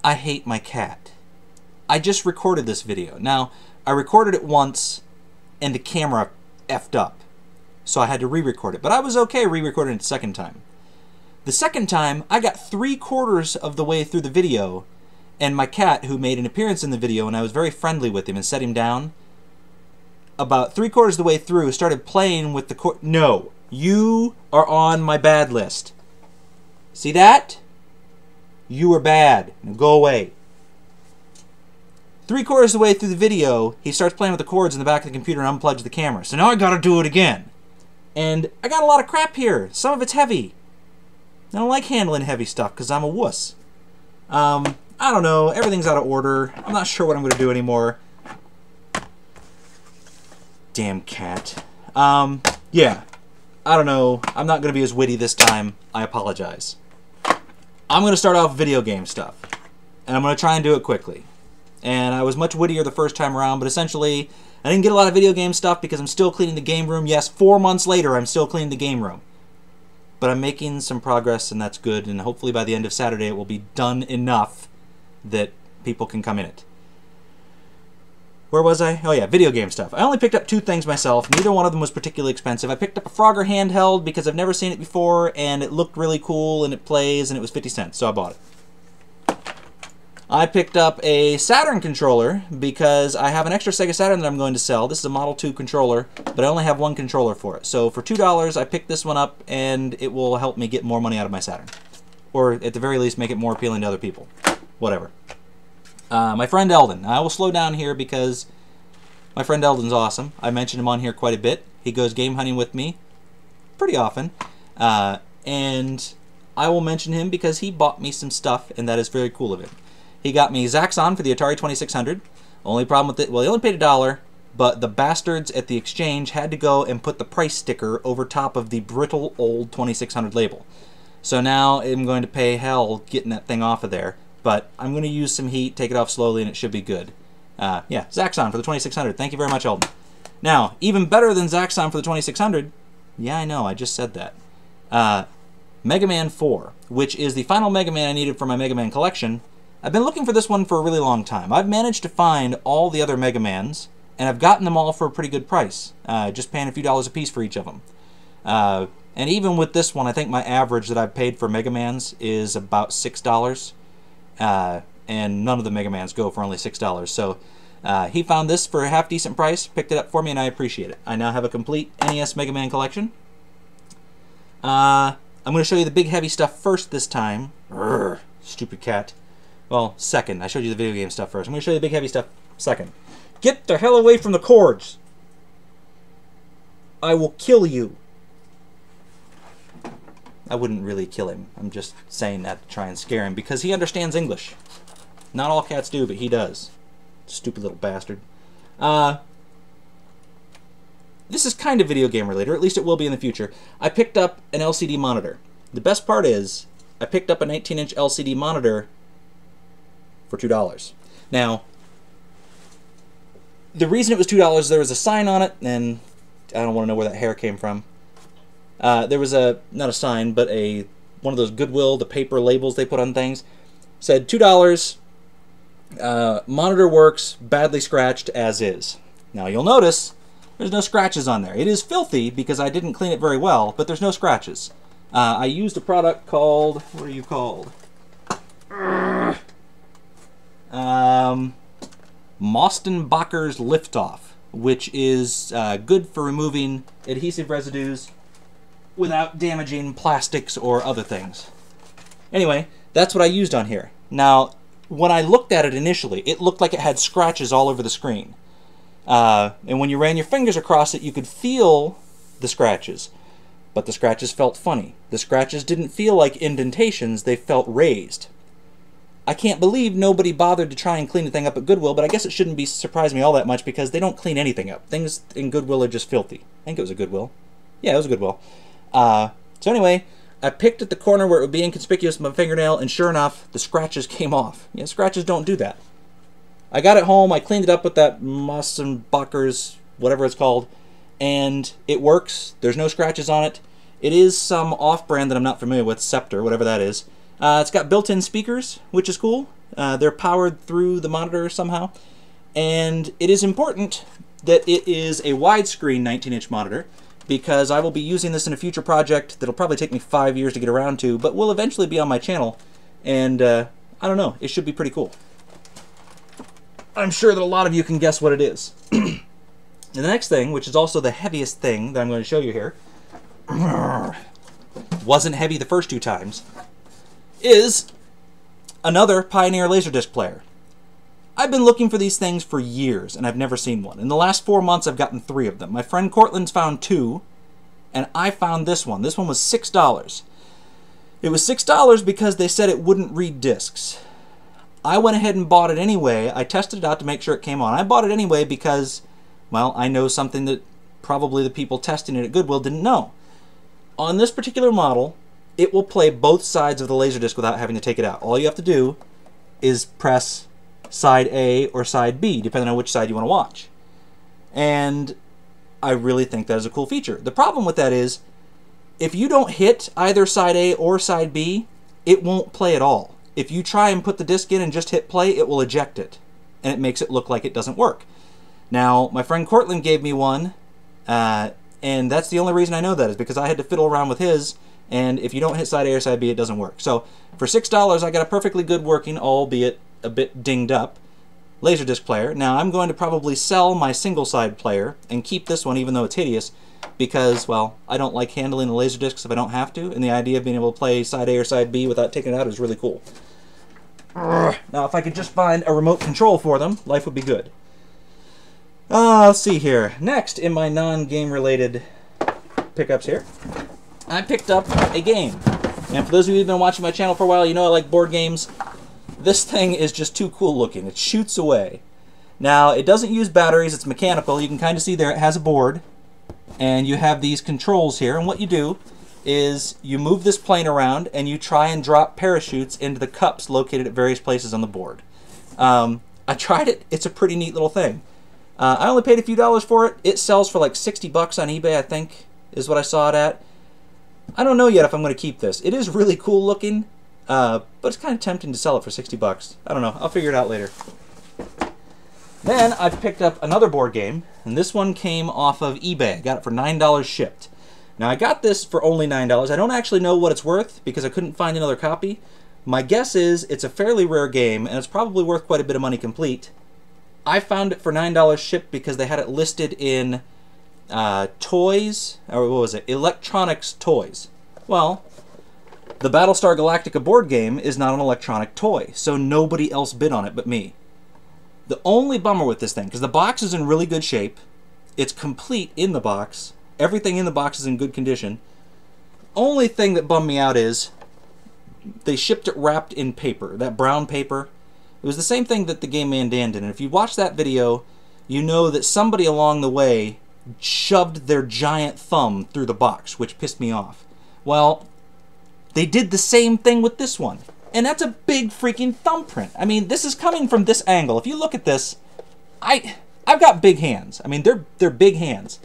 I hate my cat. I just recorded this video. Now, I recorded it once, and the camera effed up. So I had to re-record it. But I was okay re-recording it the second time. The second time, I got 3/4 of the way through the video, and my cat, who made an appearance in the video, and I was very friendly with him and set him down, about 3/4 of the way through, started playing with the No, you are on my bad list. See that? You are bad. Now go away. 3/4 of the way through the video, he starts playing with the cords in the back of the computer and unplugs the camera. So now I gotta do it again. And I got a lot of crap here. Some of it's heavy. I don't like handling heavy stuff because I'm a wuss. I don't know. Everything's out of order. I'm not sure what I'm going to do anymore. Damn cat. Yeah. I don't know. I'm not going to be as witty this time. I apologize. I'm going to start off with video game stuff. And I'm going to try and do it quickly. And I was much wittier the first time around, but essentially, I didn't get a lot of video game stuff because I'm still cleaning the game room. Yes, 4 months later, I'm still cleaning the game room. But I'm making some progress, and that's good, and hopefully by the end of Saturday it will be done enough that people can come in it. Where was I? Oh yeah, video game stuff. I only picked up 2 things myself. Neither one of them was particularly expensive. I picked up a Frogger handheld because I've never seen it before, and it looked really cool, and it plays, and it was 50 cents, so I bought it. I picked up a Saturn controller because I have an extra Sega Saturn that I'm going to sell. This is a Model 2 controller, but I only have 1 controller for it. So for $2, I picked this one up, and it will help me get more money out of my Saturn. Or at the very least, make it more appealing to other people. Whatever. My friend Eldon. I will slow down here because my friend Eldon's awesome. I mentioned him on here quite a bit. He goes game hunting with me pretty often. And I will mention him because he bought me some stuff, and that is very cool of him. He got me Zaxxon for the Atari 2600. Only problem with it, well, he only paid $1, but the bastards at the exchange had to go and put the price sticker over top of the brittle old 2600 label. So now I'm going to pay hell getting that thing off of there, but I'm going to use some heat, take it off slowly, and it should be good. Yeah, Zaxxon for the 2600. Thank you very much, Eldon. Now, even better than Zaxxon for the 2600, yeah, I know, I just said that. Mega Man 4, which is the final Mega Man I needed for my Mega Man collection. I've been looking for this one for a really long time. I've managed to find all the other Mega Mans, and I've gotten them all for a pretty good price, just paying a few dollars a piece for each of them. And even with this one, I think my average that I've paid for Mega Mans is about $6, and none of the Mega Mans go for only $6. So he found this for a half-decent price, picked it up for me, and I appreciate it. I now have a complete NES Mega Man collection. I'm going to show you the big heavy stuff first this time. Urgh, stupid cat. Well, second. I showed you the video game stuff first. I'm going to show you the big heavy stuff second. Get the hell away from the cords! I will kill you. I wouldn't really kill him. I'm just saying that to try and scare him because he understands English. Not all cats do, but he does. Stupid little bastard. This is kind of video game related, or at least it will be in the future. I picked up an LCD monitor. The best part is, I picked up a 19-inch LCD monitor for $2. Now, the reason it was $2, there was a sign on it, and I don't want to know where that hair came from. There was not a sign, but one of those Goodwill, the paper labels they put on things, said $2, monitor works, badly scratched as is. Now you'll notice, there's no scratches on there. It is filthy because I didn't clean it very well, but there's no scratches. I used a product called, what are you called? Mostenbacher's Liftoff, which is good for removing adhesive residues without damaging plastics or other things. Anyway, that's what I used on here. Now, when I looked at it initially, it looked like it had scratches all over the screen. And when you ran your fingers across it, you could feel the scratches. But the scratches felt funny. The scratches didn't feel like indentations, they felt raised. I can't believe nobody bothered to try and clean the thing up at Goodwill, but I guess it shouldn't surprise me all that much because they don't clean anything up. Things in Goodwill are just filthy. I think it was a Goodwill. Yeah, it was a Goodwill. So anyway, I picked at the corner where it would be inconspicuous with my fingernail, and sure enough, the scratches came off. Yeah, scratches don't do that. I got it home, I cleaned it up with that Mostenbacher's, whatever it's called, and it works. There's no scratches on it. It is some off-brand that I'm not familiar with, Scepter, whatever that is. It's got built-in speakers, which is cool. They're powered through the monitor somehow. And it is important that it is a widescreen 19-inch monitor, because I will be using this in a future project that'll probably take me 5 years to get around to, but will eventually be on my channel. And I don't know, it should be pretty cool. I'm sure that a lot of you can guess what it is. And the next thing, which is also the heaviest thing that I'm going to show you here, wasn't heavy the first 2 times, is another Pioneer Laserdisc player. I've been looking for these things for years, and I've never seen one. In the last 4 months, I've gotten 3 of them. My friend Cortland's found 2, and I found this one. This one was $6. It was $6 because they said it wouldn't read discs. I went ahead and bought it anyway. I tested it out to make sure it came on. I bought it anyway because, well, I know something that probably the people testing it at Goodwill didn't know. On this particular model, it will play both sides of the Laserdisc without having to take it out. All you have to do is press side A or side B, depending on which side you want to watch. And I really think that is a cool feature. The problem with that is, if you don't hit either side A or side B, it won't play at all. If you try and put the disc in and just hit play, it will eject it, and it makes it look like it doesn't work. Now, my friend Cortland gave me one, and that's the only reason I know that, is because I had to fiddle around with his, and if you don't hit side A or side B, it doesn't work. So, for $6, I got a perfectly good working, albeit a bit dinged up, Laserdisc player. Now, I'm going to probably sell my single-side player and keep this one, even though it's hideous, because, well, I don't like handling the Laserdiscs if I don't have to, and the idea of being able to play side A or side B without taking it out is really cool. Now, if I could just find a remote control for them, life would be good. Let's see here. Next, in my non-game related pickups here, I picked up a game. And for those of you who've been watching my channel for a while, you know I like board games. This thing is just too cool looking. It shoots away. Now, it doesn't use batteries, it's mechanical. You can kind of see there it has a board, and you have these controls here, and what you do is you move this plane around and you try and drop parachutes into the cups located at various places on the board. I tried it. It's a pretty neat little thing. I only paid a few dollars for it. It sells for like 60 bucks on eBay, I think, is what I saw it at. I don't know yet if I'm going to keep this. It is really cool looking, but it's kind of tempting to sell it for 60 bucks. I don't know. I'll figure it out later. Then I've picked up another board game, and this one came off of eBay. I got it for $9 shipped. Now, I got this for only $9. I don't actually know what it's worth because I couldn't find another copy. My guess is it's a fairly rare game, and it's probably worth quite a bit of money complete. I found it for $9 shipped because they had it listed in toys, or what was it? Electronics toys. Well, the Battlestar Galactica board game is not an electronic toy, so nobody else bid on it but me. The only bummer with this thing, because the box is in really good shape, it's complete in the box, everything in the box is in good condition. Only thing that bummed me out is they shipped it wrapped in paper, that brown paper. It was the same thing that the Game Man Dan did, and if you watch that video, you know that somebody along the way shoved their giant thumb through the box, which pissed me off. Well, they did the same thing with this one. And that's a big freaking thumbprint. I mean, this is coming from this angle. If you look at this, I've got big hands. I mean, they're big hands.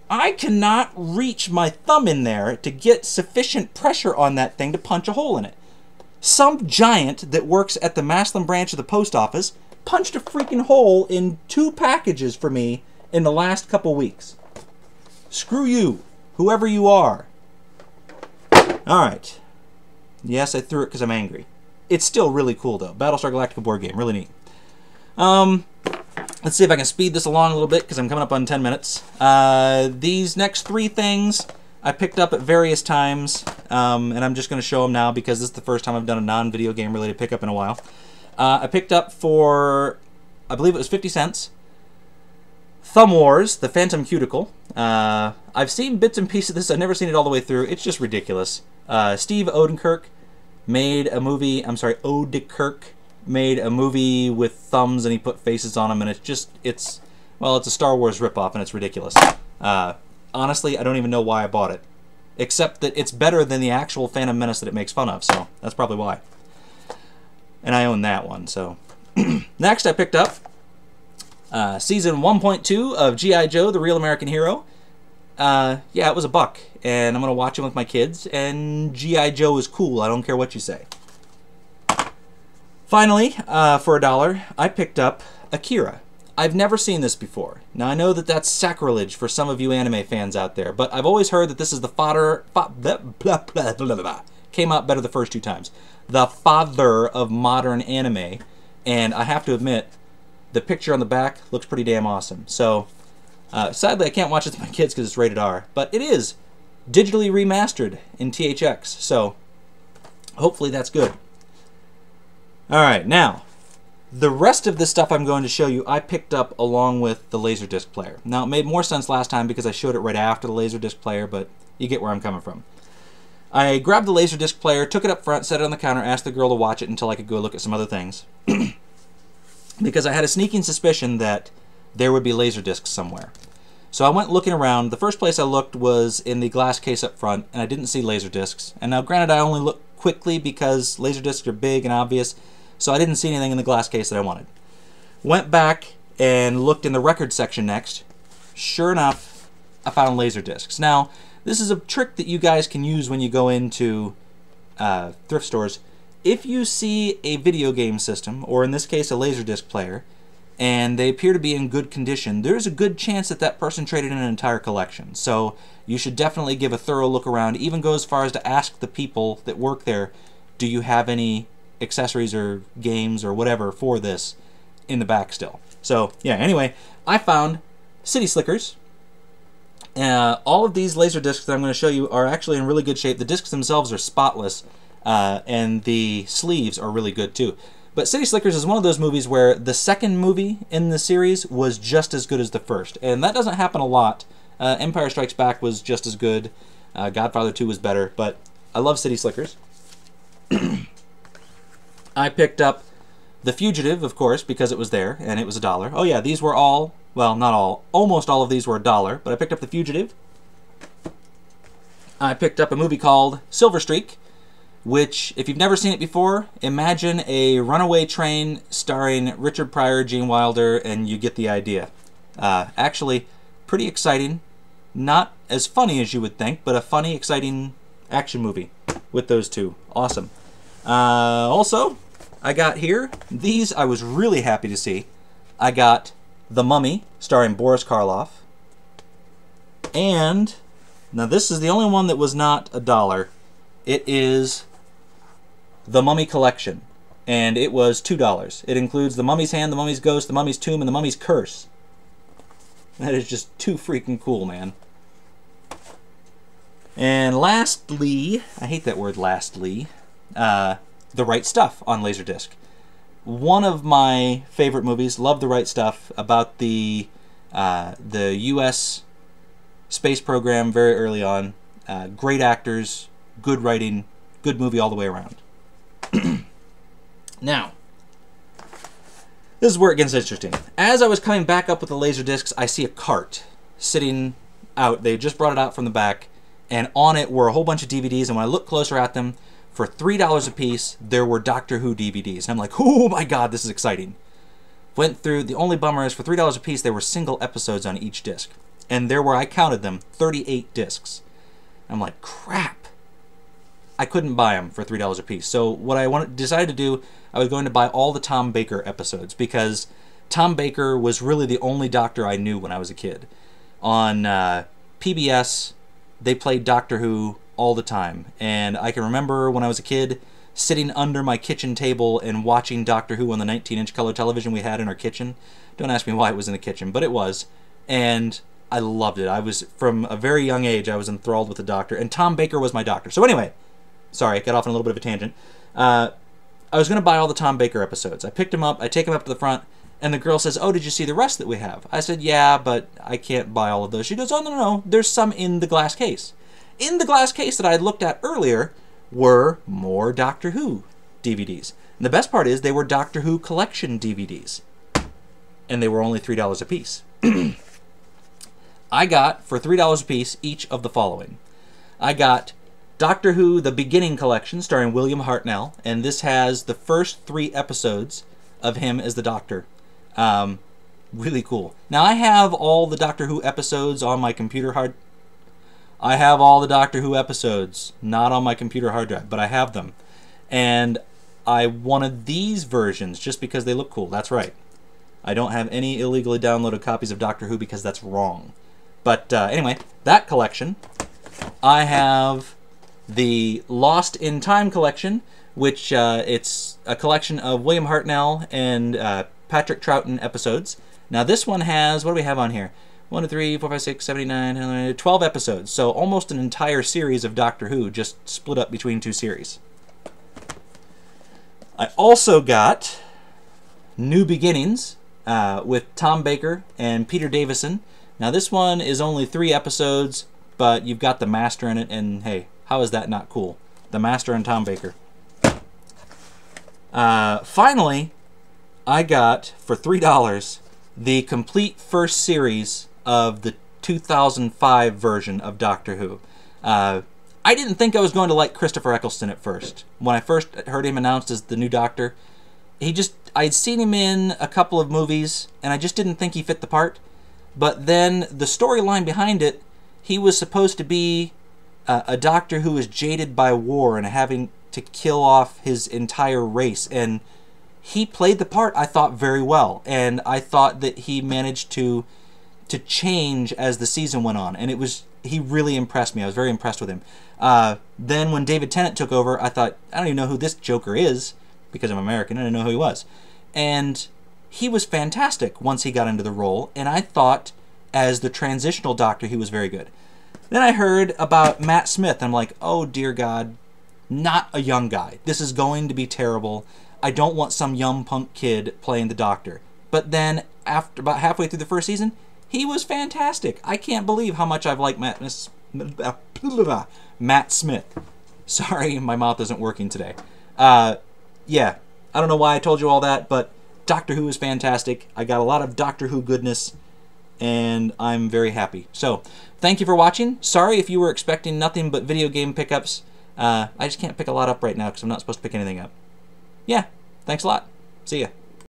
I cannot reach my thumb in there to get sufficient pressure on that thing to punch a hole in it. Some giant that works at the Maslin branch of the post office punched a freaking hole in 2 packages for me in the last couple weeks. Screw you, whoever you are. Alright. Yes, I threw it because I'm angry. It's still really cool, though. Battlestar Galactica board game. Really neat. Let's see if I can speed this along a little bit because I'm coming up on 10 minutes. These next 3 things I picked up at various times, and I'm just going to show them now because this is the first time I've done a non-video game related pickup in a while. I picked up for, I believe it was 50 cents, Thumb Wars, The Phantom Cuticle. I've seen bits and pieces of this. I've never seen it all the way through. It's just ridiculous. Steve Odenkirk made a movie, Odenkirk made a movie with thumbs and he put faces on them, and it's a Star Wars ripoff, and it's ridiculous. Honestly, I don't even know why I bought it, except that it's better than the actual Phantom Menace that it makes fun of, so that's probably why. And I own that one, so. Next, I picked up Season 1.2 of G.I. Joe, The Real American Hero. Yeah, it was $1, and I'm going to watch it with my kids, and G.I. Joe is cool, I don't care what you say. Finally, for $1, I picked up Akira. I've never seen this before. Now, I know that that's sacrilege for some of you anime fans out there, but I've always heard that this is the came out better the first 2 times. The father of modern anime, and I have to admit, the picture on the back looks pretty damn awesome. So, sadly, I can't watch it with my kids because it's rated R, but it is digitally remastered in THX, so hopefully that's good. Alright, now, the rest of the stuff I'm going to show you, I picked up along with the Laserdisc player. Now, it made more sense last time because I showed it right after the Laserdisc player, but you get where I'm coming from. I grabbed the Laserdisc player, took it up front, set it on the counter, asked the girl to watch it until I could go look at some other things. Because I had a sneaking suspicion that there would be Laserdiscs somewhere. So I went looking around. The first place I looked was in the glass case up front, and I didn't see Laserdiscs. And now, granted, I only looked quickly because Laserdiscs are big and obvious, so I didn't see anything in the glass case that I wanted. Went back and looked in the record section next. Sure enough, I found Laserdiscs. Now, this is a trick that you guys can use when you go into thrift stores. If you see a video game system, or in this case a Laserdisc player, and they appear to be in good condition, there's a good chance that that person traded in an entire collection. So you should definitely give a thorough look around, even go as far as to ask the people that work there, do you have any accessories or games or whatever for this in the back still. So yeah, anyway, I found City Slickers. All of these Laserdiscs that I'm going to show you are actually in really good shape. The discs themselves are spotless, and the sleeves are really good too. But City Slickers is one of those movies where the second movie in the series was just as good as the first, and that doesn't happen a lot. Empire Strikes Back was just as good. Godfather 2 was better, but I love City Slickers. I picked up The Fugitive, of course, because it was there, and it was $1. Oh yeah, these were all, well, not all, almost all of these were $1, but I picked up The Fugitive. I picked up a movie called Silver Streak, which, if you've never seen it before, imagine a runaway train starring Richard Pryor, Gene Wilder, and you get the idea. Actually, pretty exciting. Not as funny as you would think, but a funny, exciting action movie with those two. Awesome. Also, I got here, these I was really happy to see. I got The Mummy, starring Boris Karloff. And, now this is the only one that was not $1. It is The Mummy Collection, and it was $2. It includes The Mummy's Hand, The Mummy's Ghost, The Mummy's Tomb, and The Mummy's Curse. That is just too freaking cool, man. And lastly, I hate that word lastly, The Right Stuff on Laserdisc. One of my favorite movies, love The Right Stuff, about the U.S. space program very early on. Great actors, good writing, good movie all the way around. Now, this is where it gets interesting. As I was coming back up with the Laserdiscs, I see a cart sitting out. They just brought it out from the back, and on it were a whole bunch of DVDs, and when I looked closer at them, for $3 a piece, there were Doctor Who DVDs. And I'm like, oh my god, this is exciting. Went through, the only bummer is for $3 a piece, there were single episodes on each disc. And there were, I counted them, 38 discs. I'm like, crap. I couldn't buy them for $3 a piece. So what I decided to do, I was going to buy all the Tom Baker episodes, because Tom Baker was really the only Doctor I knew when I was a kid. On PBS, they played Doctor Who all the time, and I can remember when I was a kid sitting under my kitchen table and watching Doctor Who on the 19-inch color television we had in our kitchen. Don't ask me why it was in the kitchen, but it was, and I loved it. I was, from a very young age, I was enthralled with the Doctor, and Tom Baker was my Doctor. So anyway, sorry, I got off on a little bit of a tangent. I was going to buy all the Tom Baker episodes. I picked them up, I take them up to the front, and the girl says, oh, did you see the rest that we have? I said, yeah, but I can't buy all of those. She goes, oh, no, there's some in the glass case. In the glass case that I had looked at earlier were more Doctor Who DVDs. And the best part is they were Doctor Who collection DVDs. And they were only $3 a piece. I got, for $3 a piece, each of the following. I got Doctor Who The Beginning Collection, starring William Hartnell, and this has the first 3 episodes of him as the Doctor. Really cool. Now, I have all the Doctor Who episodes on my computer hard... I have all the Doctor Who episodes, not on my computer hard drive, but I have them. And I wanted these versions just because they look cool. That's right. I don't have any illegally downloaded copies of Doctor Who because that's wrong. But anyway, that collection. I have the Lost in Time collection, which it's a collection of William Hartnell and Patrick Troughton episodes. Now this one has, what do we have on here? 1, 2, 3, 4, 5, 6, 7, 8, 9, 12 episodes. So almost an entire series of Doctor Who, just split up between 2 series. I also got New Beginnings with Tom Baker and Peter Davison. Now this one is only 3 episodes, but you've got the Master in it, and hey, how is that not cool? The Master and Tom Baker. Finally, I got, for $3, the complete first series of the 2005 version of Doctor Who. I didn't think I was going to like Christopher Eccleston at first. When I first heard him announced as the new Doctor, I'd seen him in a couple of movies, and I just didn't think he fit the part. But then the storyline behind it, he was supposed to be a Doctor who was jaded by war and having to kill off his entire race. And he played the part, I thought, very well. And I thought that he managed to change as the season went on. And he really impressed me. I was very impressed with him. Then when David Tennant took over, I thought, I don't even know who this Joker is, because I'm American, I didn't know who he was. And he was fantastic once he got into the role, and I thought as the transitional Doctor he was very good. Then I heard about Matt Smith, and I'm like, oh dear God, not a young guy. This is going to be terrible. I don't want some young punk kid playing the Doctor. But then, after about halfway through the first season, he was fantastic. I can't believe how much I've liked Matt Smith. Sorry, my mouth isn't working today. Yeah, I don't know why I told you all that, but Doctor Who is fantastic. I got a lot of Doctor Who goodness, and I'm very happy. So, thank you for watching. Sorry if you were expecting nothing but video game pickups. I just can't pick a lot up right now because I'm not supposed to pick anything up. Yeah, thanks a lot. See ya.